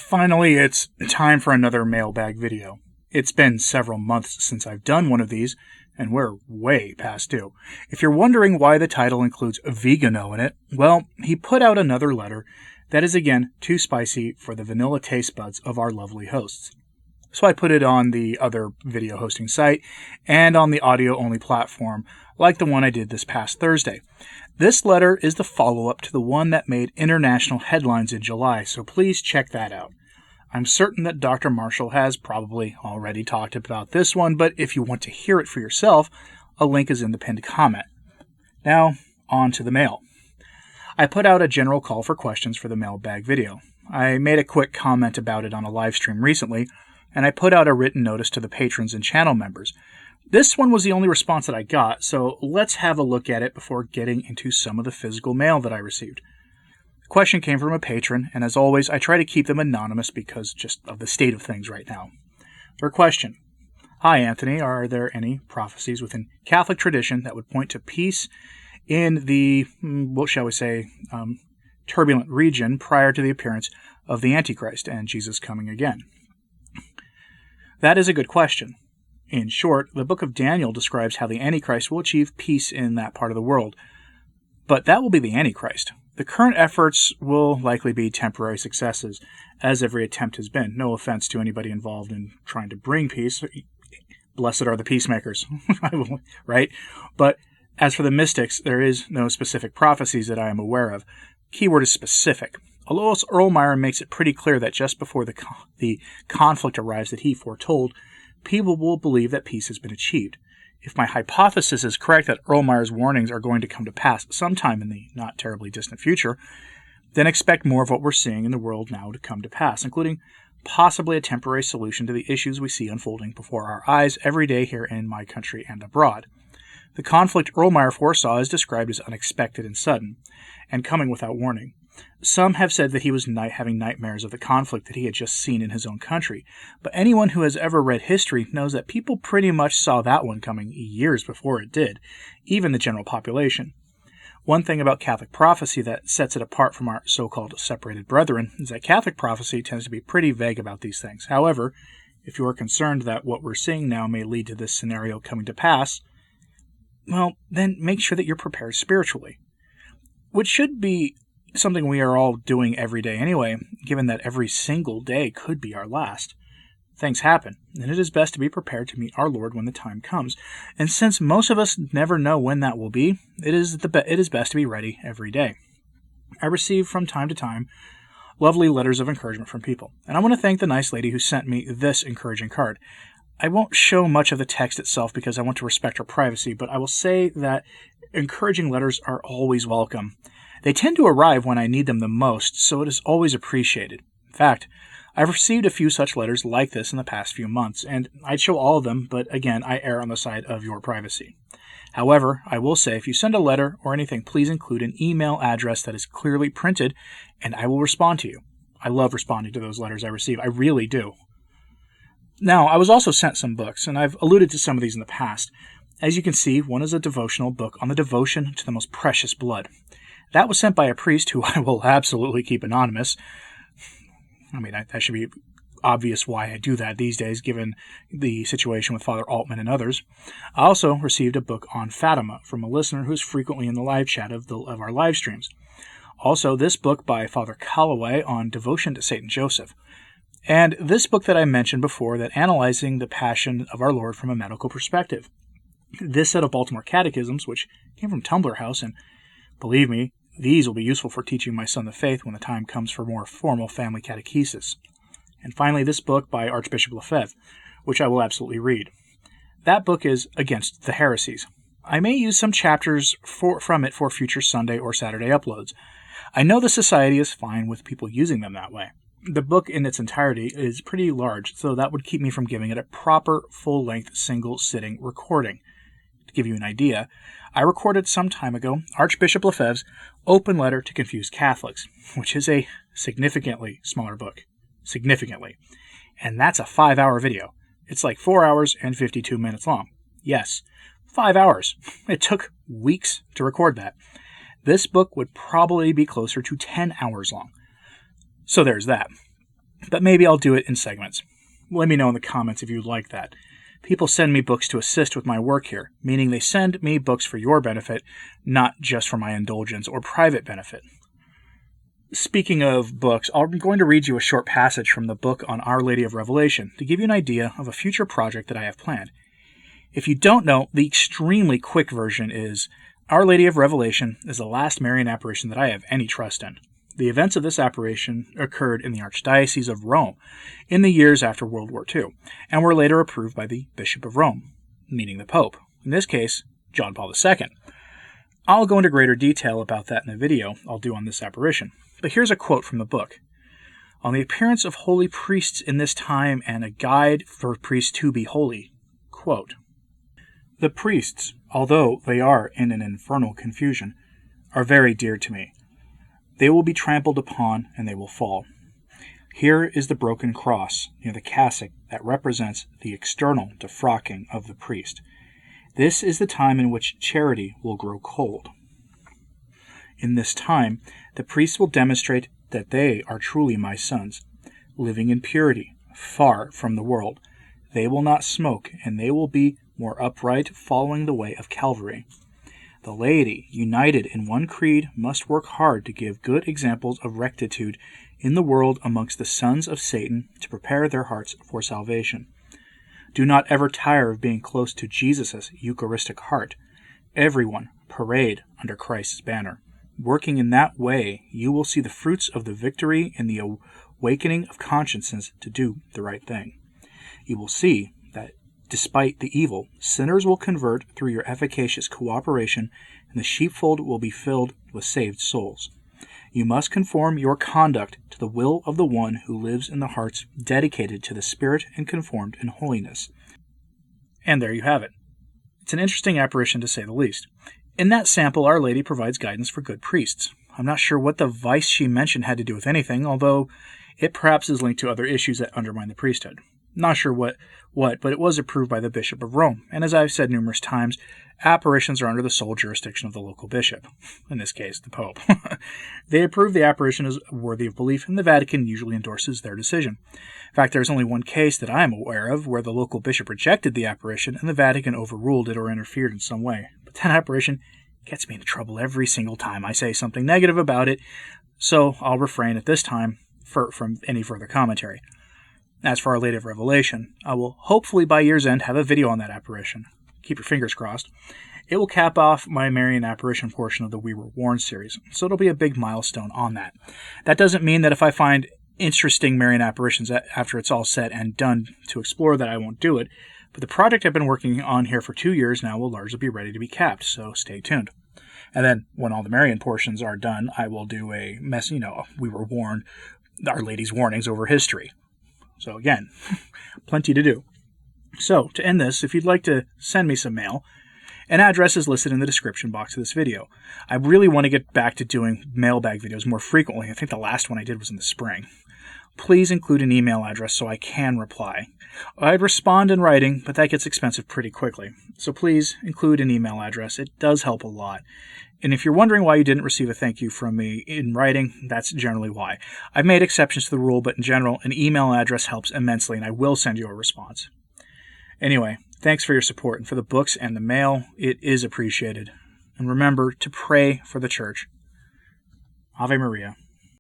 Finally, it's time for another mailbag video. It's been several months since I've done one of these, and we're way past due. If you're wondering why the title includes Vigano in it, well, he put out another letter that is again too spicy for the vanilla taste buds of our lovely hosts. So I put it on the other video hosting site and on the audio-only platform, like the one I did this past Thursday. This letter is the follow-up to the one that made international headlines in July, so please check that out. I'm certain that Dr. Marshall has probably already talked about this one, but if you want to hear it for yourself, a link is in the pinned comment. Now, on to the mail. I put out a general call for questions for the mailbag video. I made a quick comment about it on a live stream recently, and I put out a written notice to the patrons and channel members. This one was the only response that I got, so let's have a look at it before getting into some of the physical mail that I received. The question came from a patron, and as always, I try to keep them anonymous because just of the state of things right now. Their question: Hi Anthony, are there any prophecies within Catholic tradition that would point to peace in the, turbulent region prior to the appearance of the Antichrist and Jesus coming again? That is a good question. In short, the book of Daniel describes how the Antichrist will achieve peace in that part of the world. But that will be the Antichrist. The current efforts will likely be temporary successes, as every attempt has been. No offense to anybody involved in trying to bring peace. Blessed are the peacemakers, right? But as for the mystics, there is no specific prophecies that I am aware of. Keyword is specific. Although Erlmeyer makes it pretty clear that just before the conflict arrives that he foretold, people will believe that peace has been achieved. If my hypothesis is correct that Erlmeyer's warnings are going to come to pass sometime in the not terribly distant future, then expect more of what we're seeing in the world now to come to pass, including possibly a temporary solution to the issues we see unfolding before our eyes every day here in my country and abroad. The conflict Erlmeyer foresaw is described as unexpected and sudden, and coming without warning. Some have said that he was having nightmares of the conflict that he had just seen in his own country, but anyone who has ever read history knows that people pretty much saw that one coming years before it did, even the general population. One thing about Catholic prophecy that sets it apart from our so-called separated brethren is that Catholic prophecy tends to be pretty vague about these things. However, if you are concerned that what we're seeing now may lead to this scenario coming to pass, well, then make sure that you're prepared spiritually. Which should be something we are all doing every day anyway, given that every single day could be our last. Things happen, and it is best to be prepared to meet our Lord when the time comes. And since most of us never know when that will be, it is best to be ready every day. I receive from time to time lovely letters of encouragement from people, and I want to thank the nice lady who sent me this encouraging card. I won't show much of the text itself because I want to respect her privacy, but I will say that encouraging letters are always welcome. They tend to arrive when I need them the most, so it is always appreciated. In fact, I've received a few such letters like this in the past few months, and I'd show all of them, but again, I err on the side of your privacy. However, I will say if you send a letter or anything, please include an email address that is clearly printed, and I will respond to you. I love responding to those letters I receive. I really do. Now, I was also sent some books, and I've alluded to some of these in the past. As you can see, one is a devotional book on the devotion to the most precious blood. That was sent by a priest who I will absolutely keep anonymous. I mean, that should be obvious why I do that these days, given the situation with Father Altman and others. I also received a book on Fatima from a listener who's frequently in the live chat of our live streams. Also, this book by Father Calloway on devotion to St. Joseph. And this book that I mentioned before, that analyzing the Passion of our Lord from a medical perspective. This set of Baltimore catechisms, which came from Tumblr House, and believe me, these will be useful for teaching my son the faith when the time comes for more formal family catechesis. And finally, this book by Archbishop Lefebvre, which I will absolutely read. That book is Against the Heresies. I may use some chapters from it for future Sunday or Saturday uploads. I know the Society is fine with people using them that way. The book in its entirety is pretty large, so that would keep me from giving it a proper, full-length, single-sitting recording. To give you an idea, I recorded some time ago Archbishop Lefebvre's Open Letter to Confused Catholics, which is a significantly smaller book. Significantly. And that's a 5-hour video. It's like 4 hours and 52 minutes long. Yes, 5 hours. It took weeks to record that. This book would probably be closer to 10 hours long. So there's that. but maybe I'll do it in segments. Let me know in the comments if you'd like that. People send me books to assist with my work here, meaning they send me books for your benefit, not just for my indulgence or private benefit. Speaking of books, I'm going to read you a short passage from the book on Our Lady of Revelation to give you an idea of a future project that I have planned. If you don't know, the extremely quick version is, Our Lady of Revelation is the last Marian apparition that I have any trust in. The events of this apparition occurred in the Archdiocese of Rome in the years after World War II, and were later approved by the Bishop of Rome, meaning the Pope, in this case, John Paul II. I'll go into greater detail about that in a video I'll do on this apparition, but here's a quote from the book. On the appearance of holy priests in this time and a guide for priests to be holy, quote, the priests, although they are in an infernal confusion, are very dear to me. They will be trampled upon, and they will fall. Here is the broken cross near the cassock that represents the external defrocking of the priest. This is the time in which charity will grow cold. In this time, the priests will demonstrate that they are truly my sons, living in purity, far from the world. They will not smoke, and they will be more upright, following the way of Calvary. The laity, united in one creed, must work hard to give good examples of rectitude in the world amongst the sons of Satan to prepare their hearts for salvation. Do not ever tire of being close to Jesus' Eucharistic heart. Everyone parade under Christ's banner. Working in that way, you will see the fruits of the victory in the awakening of consciences to do the right thing. You will see that despite the evil, sinners will convert through your efficacious cooperation, and the sheepfold will be filled with saved souls. You must conform your conduct to the will of the one who lives in the hearts dedicated to the Spirit and conformed in holiness. And there you have it. It's an interesting apparition to say the least. In that sample, Our Lady provides guidance for good priests. I'm not sure what the vice she mentioned had to do with anything, although it perhaps is linked to other issues that undermine the priesthood. Not sure what, but it was approved by the Bishop of Rome, and as I've said numerous times, apparitions are under the sole jurisdiction of the local bishop, in this case, the Pope. They approve the apparition as worthy of belief, and the Vatican usually endorses their decision. In fact, there's only one case that I am aware of where the local bishop rejected the apparition and the Vatican overruled it or interfered in some way. But that apparition gets me into trouble every single time I say something negative about it, so I'll refrain at this time from any further commentary. As for Our Lady of Revelation, I will hopefully by year's end have a video on that apparition. Keep your fingers crossed. It will cap off my Marian apparition portion of the We Were Warned series, so it'll be a big milestone on that. That doesn't mean that if I find interesting Marian apparitions after it's all said and done to explore that I won't do it, but the project I've been working on here for 2 years now will largely be ready to be capped, so stay tuned. And then, when all the Marian portions are done, I will do a We Were Warned, Our Lady's Warnings over history. So again, plenty to do. So, to end this, if you'd like to send me some mail, an address is listed in the description box of this video. I really want to get back to doing mailbag videos more frequently. I think the last one I did was in the spring. Please include an email address so I can reply. I'd respond in writing, but that gets expensive pretty quickly. So please include an email address. It does help a lot. And if you're wondering why you didn't receive a thank you from me in writing, that's generally why. I've made exceptions to the rule, but in general, an email address helps immensely, and I will send you a response. Anyway, thanks for your support, and for the books and the mail, it is appreciated. And remember to pray for the Church. Ave Maria.